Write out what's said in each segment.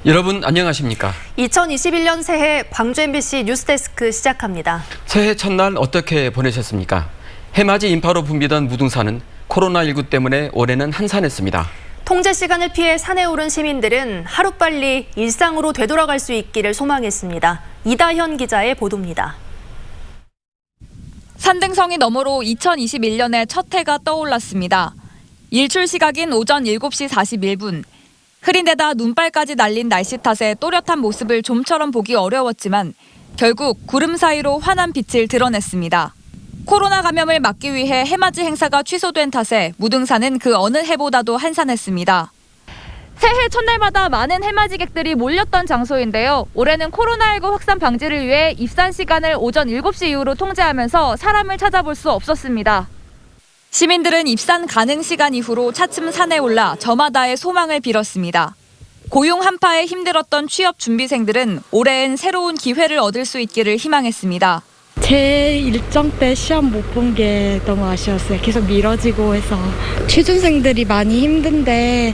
여러분 안녕하십니까? 2021년 새해 광주 MBC 뉴스데스크 시작합니다. 새해 첫날 어떻게 보내셨습니까? 해맞이 인파로 붐비던 무등산은 코로나19 때문에 올해는 한산했습니다. 통제 시간을 피해 산에 오른 시민들은 하루빨리 일상으로 되돌아갈 수 있기를 소망했습니다. 이다현 기자의 보도입니다. 산등성이 너머로 2021년의 첫 해가 떠올랐습니다. 일출 시각인 오전 7시 41분. 흐린 데다 눈발까지 날린 날씨 탓에 또렷한 모습을 좀처럼 보기 어려웠지만 결국 구름 사이로 환한 빛을 드러냈습니다. 코로나 감염을 막기 위해 해맞이 행사가 취소된 탓에 무등산은 그 어느 해보다도 한산했습니다. 새해 첫날마다 많은 해맞이객들이 몰렸던 장소인데요. 올해는 코로나19 확산 방지를 위해 입산 시간을 오전 7시 이후로 통제하면서 사람을 찾아볼 수 없었습니다. 시민들은 입산 가능 시간 이후로 차츰 산에 올라 저마다의 소망을 빌었습니다. 고용 한파에 힘들었던 취업 준비생들은 올해엔 새로운 기회를 얻을 수 있기를 희망했습니다. 제 일정 때 시험 못 본 게 너무 아쉬웠어요. 계속 미뤄지고 해서 취준생들이 많이 힘든데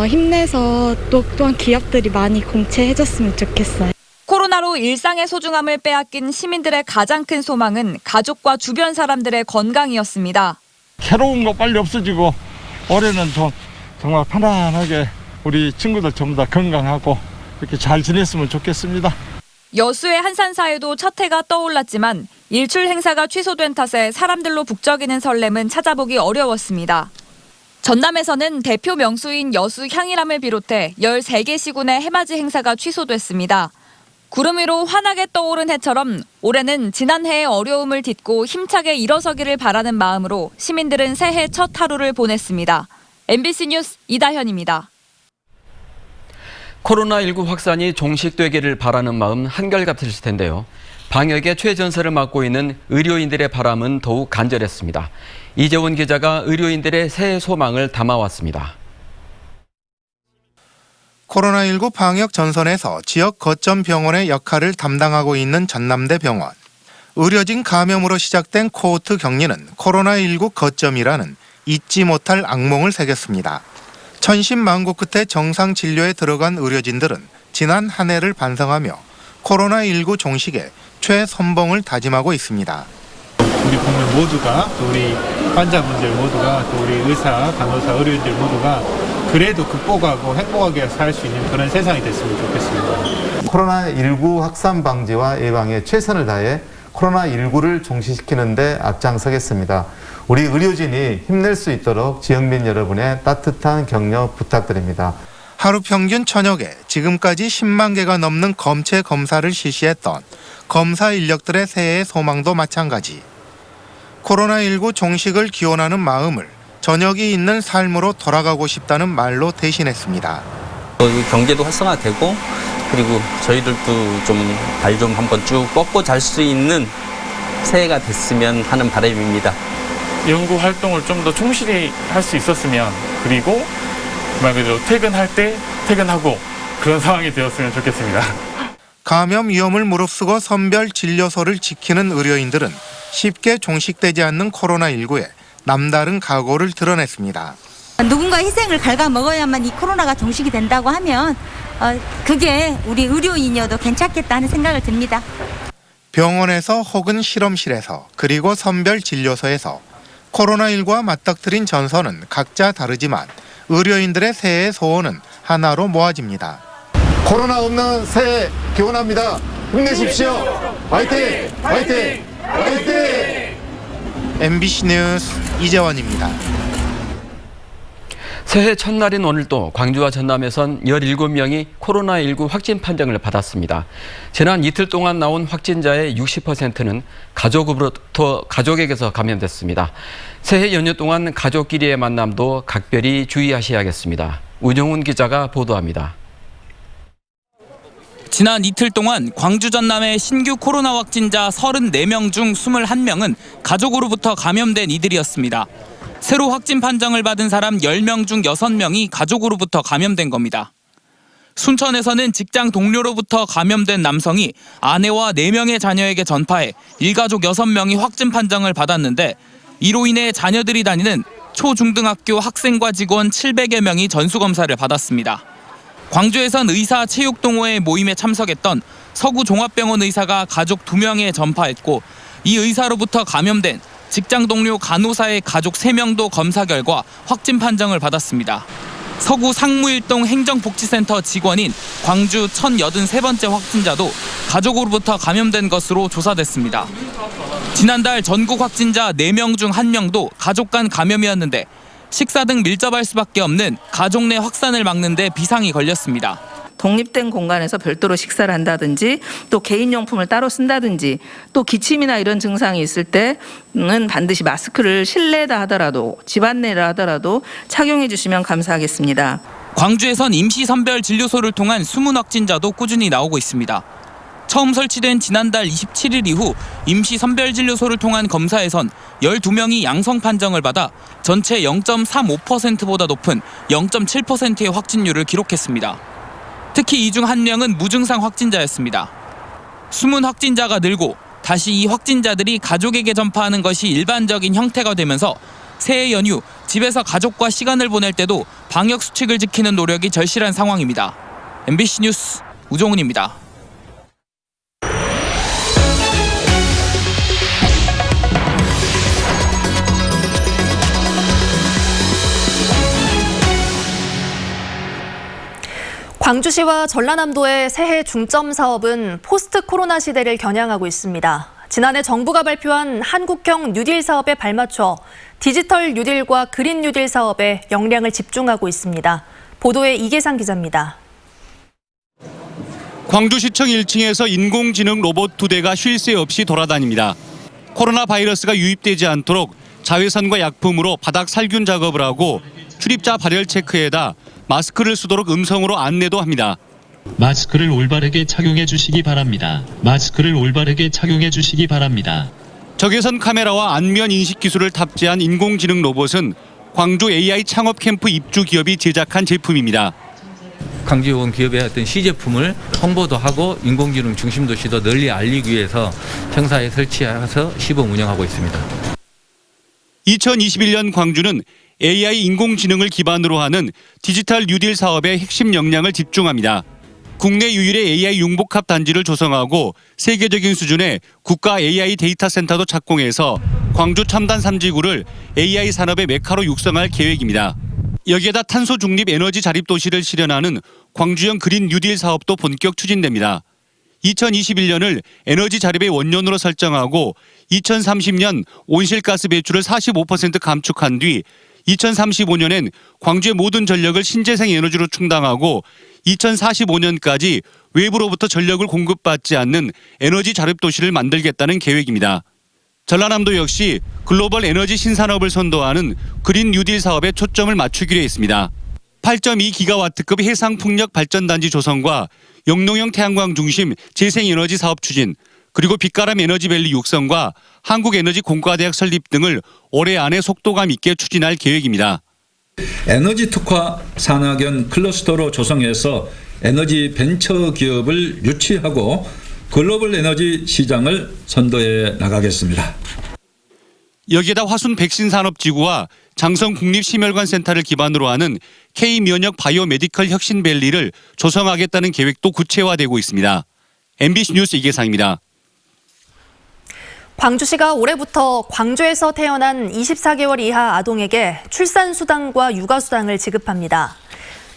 힘내서 또한 기업들이 많이 공채해줬으면 좋겠어요. 코로나로 일상의 소중함을 빼앗긴 시민들의 가장 큰 소망은 가족과 주변 사람들의 건강이었습니다. 새로운 거 빨리 없어지고 올해는 좀 정말 편안하게 우리 친구들 전부 다 건강하고 이렇게 잘 지냈으면 좋겠습니다. 여수의 한산사에도 첫 해가 떠올랐지만 일출 행사가 취소된 탓에 사람들로 북적이는 설렘은 찾아보기 어려웠습니다. 전남에서는 대표 명소인 여수 향일암을 비롯해 13개 시군의 해맞이 행사가 취소됐습니다. 구름 위로 환하게 떠오른 해처럼 올해는 지난해의 어려움을 딛고 힘차게 일어서기를 바라는 마음으로 시민들은 새해 첫 하루를 보냈습니다. MBC 뉴스 이다현입니다. 코로나19 확산이 종식되기를 바라는 마음 한결같을 텐데요. 방역의 최전선을 맡고 있는 의료인들의 바람은 더욱 간절했습니다. 이재원 기자가 의료인들의 새해 소망을 담아왔습니다. 코로나19 방역 전선에서 지역 거점 병원의 역할을 담당하고 있는 전남대 병원. 의료진 감염으로 시작된 코호트 격리는 코로나19 거점이라는 잊지 못할 악몽을 새겼습니다. 천신만고 끝에 정상 진료에 들어간 의료진들은 지난 한 해를 반성하며 코로나19 종식에 최선봉을 다짐하고 있습니다. 우리 국민 모두가 또 우리 환자분들 모두가 또 우리 의사, 간호사, 의료인들 모두가 그래도 극복하고 행복하게 살 수 있는 그런 세상이 됐으면 좋겠습니다. 코로나19 확산 방지와 예방에 최선을 다해 코로나19를 종식시키는 데 앞장서겠습니다. 우리 의료진이 힘낼 수 있도록 지역민 여러분의 따뜻한 격려 부탁드립니다. 하루 평균 저녁에 지금까지 10만 개가 넘는 검체 검사를 실시했던 검사 인력들의 새해 소망도 마찬가지. 코로나19 종식을 기원하는 마음을 저녁이 있는 삶으로 돌아가고 싶다는 말로 대신했습니다. 경제도 활성화되고 그리고 저희들도 좀 발 좀 한번 쭉 뻗고 잘 수 있는 새해가 됐으면 하는 바람입니다. 연구 활동을 좀 더 충실히 할 수 있었으면 그리고 말 그대로 퇴근할 때 퇴근하고 그런 상황이 되었으면 좋겠습니다. 감염 위험을 무릅쓰고 선별 진료소를 지키는 의료인들은 쉽게 종식되지 않는 코로나19에 남다른 각오를 드러냈습니다. 누군가 희생을 갉아먹어야만 이 코로나가 종식이 된다고 하면 그게 우리 의료인이어도 괜찮겠다 하는 생각을 듭니다. 병원에서 혹은 실험실에서 그리고 선별 진료소에서 코로나19와 맞닥뜨린 전선은 각자 다르지만 의료인들의 새해 소원은 하나로 모아집니다. 코로나 없는 새해 기원합니다. 힘내십시오. 화이팅! 화이팅! 화이팅! MBC 뉴스 이재원입니다. 새해 첫날인 오늘도 광주와 전남에선 17명이 코로나19 확진 판정을 받았습니다. 지난 이틀 동안 나온 확진자의 60%는 가족에게서 감염됐습니다. 새해 연휴 동안 가족끼리의 만남도 각별히 주의하셔야겠습니다. 운영훈 기자가 보도합니다. 지난 이틀 동안 광주 전남의 신규 코로나 확진자 34명 중 21명은 가족으로부터 감염된 이들이었습니다. 새로 확진 판정을 받은 사람 10명 중 6명이 가족으로부터 감염된 겁니다. 순천에서는 직장 동료로부터 감염된 남성이 아내와 4명의 자녀에게 전파해 일가족 6명이 확진 판정을 받았는데 이로 인해 자녀들이 다니는 초중등학교 학생과 직원 700여 명이 전수검사를 받았습니다. 광주에선 의사 체육동호회 모임에 참석했던 서구종합병원 의사가 가족 2명에 전파했고 이 의사로부터 감염된 직장 동료 간호사의 가족 3명도 검사 결과 확진 판정을 받았습니다. 서구 상무일동 행정복지센터 직원인 광주 1083번째 확진자도 가족으로부터 감염된 것으로 조사됐습니다. 지난달 전국 확진자 4명 중 1명도 가족 간 감염이었는데 식사 등 밀접할 수밖에 없는 가족 내 확산을 막는 데 비상이 걸렸습니다. 독립된 공간에서 별도로 식사를 한다든지 또 개인용품을 따로 쓴다든지 또 기침이나 이런 증상이 있을 때는 반드시 마스크를 실내다 하더라도 집안 내라 하더라도 착용해 주시면 감사하겠습니다. 광주에선 임시선별진료소를 통한 숨은 확진자도 꾸준히 나오고 있습니다. 처음 설치된 지난달 27일 이후 임시선별진료소를 통한 검사에선 12명이 양성 판정을 받아 전체 0.35%보다 높은 0.7%의 확진율을 기록했습니다. 특히 이 중 1명은 무증상 확진자였습니다. 숨은 확진자가 늘고 다시 이 확진자들이 가족에게 전파하는 것이 일반적인 형태가 되면서 새해 연휴 집에서 가족과 시간을 보낼 때도 방역 수칙을 지키는 노력이 절실한 상황입니다. MBC 뉴스 우종훈입니다. 광주시와 전라남도의 새해 중점 사업은 포스트 코로나 시대를 겨냥하고 있습니다. 지난해 정부가 발표한 한국형 뉴딜 사업에 발맞춰 디지털 뉴딜과 그린 뉴딜 사업에 역량을 집중하고 있습니다. 보도에 이계상 기자입니다. 광주시청 1층에서 인공지능 로봇 2대가 쉴 새 없이 돌아다닙니다. 코로나 바이러스가 유입되지 않도록 자외선과 약품으로 바닥 살균 작업을 하고 출입자 발열 체크에다 마스크를 쓰도록 음성으로 안내도 합니다. 마스크를 올바르게 착용해 주시기 바랍니다. 마스크를 올바르게 착용해 주시기 바랍니다. 적외선 카메라와 안면 인식 기술을 탑재한 인공지능 로봇은 광주 AI 창업 캠프 입주 기업이 제작한 제품입니다. 광주에 온 기업의 어떤 시제품을 홍보도 하고 인공지능 중심 도시도 널리 알리기 위해서 청사에 설치해서 시범 운영하고 있습니다. 2021년 광주는 AI 인공지능을 기반으로 하는 디지털 뉴딜 사업에 핵심 역량을 집중합니다. 국내 유일의 AI 융복합 단지를 조성하고 세계적인 수준의 국가 AI 데이터 센터도 착공해서 광주 첨단 3지구를 AI 산업의 메카로 육성할 계획입니다. 여기에다 탄소 중립 에너지 자립 도시를 실현하는 광주형 그린 뉴딜 사업도 본격 추진됩니다. 2021년을 에너지 자립의 원년으로 설정하고 2030년 온실가스 배출을 45% 감축한 뒤 2035년엔 광주의 모든 전력을 신재생 에너지로 충당하고 2045년까지 외부로부터 전력을 공급받지 않는 에너지 자립 도시를 만들겠다는 계획입니다. 전라남도 역시 글로벌 에너지 신산업을 선도하는 그린 뉴딜 사업에 초점을 맞추기로 했습니다. 8.2기가와트급 해상 풍력 발전단지 조성과 영농형 태양광 중심 재생에너지 사업 추진, 그리고 빛가람 에너지밸리 육성과 한국에너지 공과대학 설립 등을 올해 안에 속도감 있게 추진할 계획입니다. 에너지 특화 산학연 클러스터로 조성해서 에너지 벤처 기업을 유치하고 글로벌 에너지 시장을 선도해 나가겠습니다. 여기에다 화순 백신 산업지구와 장성 국립심혈관센터를 기반으로 하는 K면역 바이오메디컬 혁신밸리를 조성하겠다는 계획도 구체화되고 있습니다. MBC 뉴스 이계상입니다. 광주시가 올해부터 광주에서 태어난 24개월 이하 아동에게 출산수당과 육아수당을 지급합니다.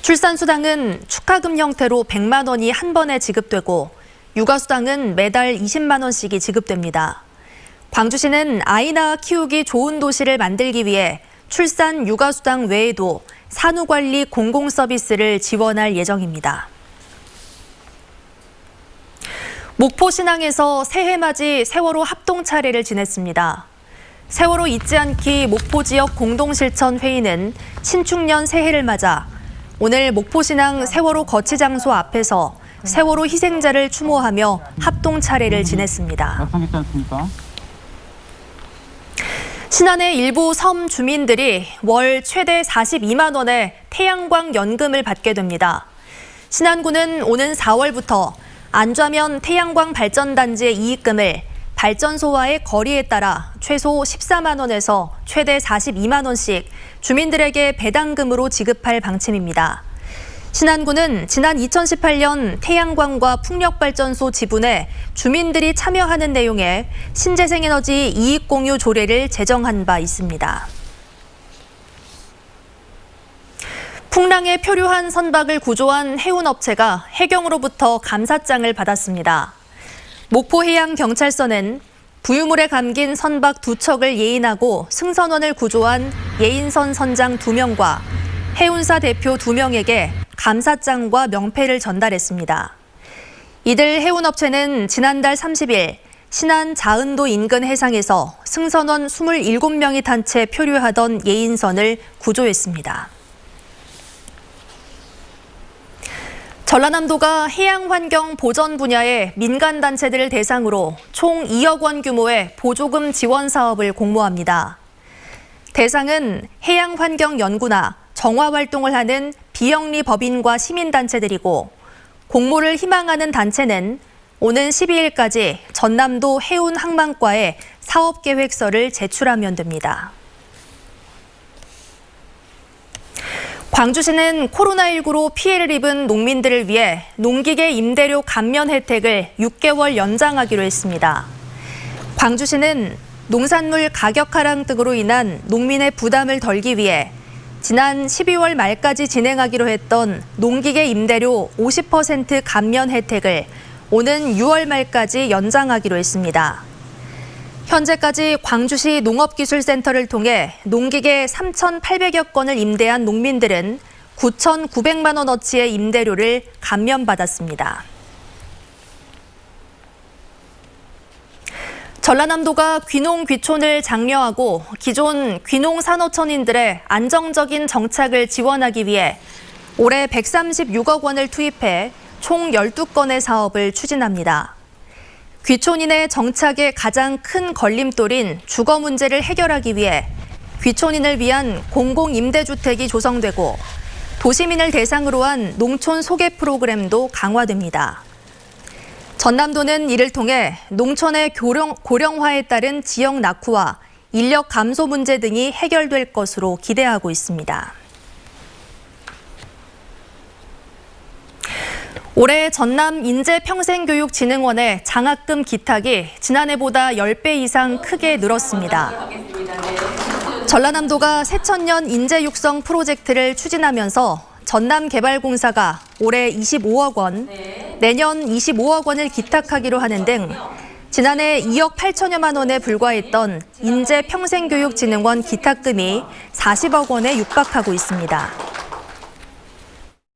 출산수당은 축하금 형태로 100만 원이 한 번에 지급되고 육아수당은 매달 20만 원씩이 지급됩니다. 광주시는 아이 낳아 키우기 좋은 도시를 만들기 위해 출산 육아수당 외에도 산후관리 공공서비스를 지원할 예정입니다. 목포 신항에서 새해맞이 세월호 합동 차례를 지냈습니다. 세월호 잊지 않기 목포 지역 공동실천회의는 신축년 새해를 맞아 오늘 목포 신항 세월호 거치 장소 앞에서 세월호 희생자를 추모하며 합동 차례를 지냈습니다. 신안의 일부 섬 주민들이 월 최대 42만 원의 태양광 연금을 받게 됩니다. 신안군은 오는 4월부터 안좌면 태양광 발전단지의 이익금을 발전소와의 거리에 따라 최소 14만 원에서 최대 42만 원씩 주민들에게 배당금으로 지급할 방침입니다. 신안군은 지난 2018년 태양광과 풍력발전소 지분에 주민들이 참여하는 내용의 신재생에너지 이익공유 조례를 제정한 바 있습니다. 풍랑에 표류한 선박을 구조한 해운업체가 해경으로부터 감사장을 받았습니다. 목포해양경찰서는 부유물에 감긴 선박 2척을 예인하고 승선원을 구조한 예인선 선장 2명과 해운사 대표 2명에게 감사장과 명패를 전달했습니다. 이들 해운업체는 지난달 30일 신안 자은도 인근 해상에서 승선원 27명이 탄 채 표류하던 예인선을 구조했습니다. 전라남도가 해양환경 보전 분야의 민간단체들을 대상으로 총 2억 원 규모의 보조금 지원 사업을 공모합니다. 대상은 해양환경연구나 정화활동을 하는 비영리 법인과 시민단체들이고 공모를 희망하는 단체는 오는 12일까지 전남도 해운항만과에 사업계획서를 제출하면 됩니다. 광주시는 코로나19로 피해를 입은 농민들을 위해 농기계 임대료 감면 혜택을 6개월 연장하기로 했습니다. 광주시는 농산물 가격 하락 등으로 인한 농민의 부담을 덜기 위해 지난 12월 말까지 진행하기로 했던 농기계 임대료 50% 감면 혜택을 오는 6월 말까지 연장하기로 했습니다. 현재까지 광주시 농업기술센터를 통해 농기계 3,800여 건을 임대한 농민들은 9,900만 원어치의 임대료를 감면받았습니다. 전라남도가 귀농 귀촌을 장려하고 기존 귀농 산호촌인들의 안정적인 정착을 지원하기 위해 올해 136억 원을 투입해 총 12건의 사업을 추진합니다. 귀촌인의 정착의 가장 큰 걸림돌인 주거 문제를 해결하기 위해 귀촌인을 위한 공공임대주택이 조성되고 도시민을 대상으로 한 농촌 소개 프로그램도 강화됩니다. 전남도는 이를 통해 농촌의 고령화에 따른 지역 낙후와 인력 감소 문제 등이 해결될 것으로 기대하고 있습니다. 올해 전남 인재평생교육진흥원의 장학금 기탁이 지난해보다 10배 이상 크게 늘었습니다. 전라남도가 새천년 인재육성 프로젝트를 추진하면서 전남개발공사가 올해 25억 원, 내년 25억 원을 기탁하기로 하는 등 지난해 2억 8천여만 원에 불과했던 인재평생교육진흥원 기탁금이 40억 원에 육박하고 있습니다.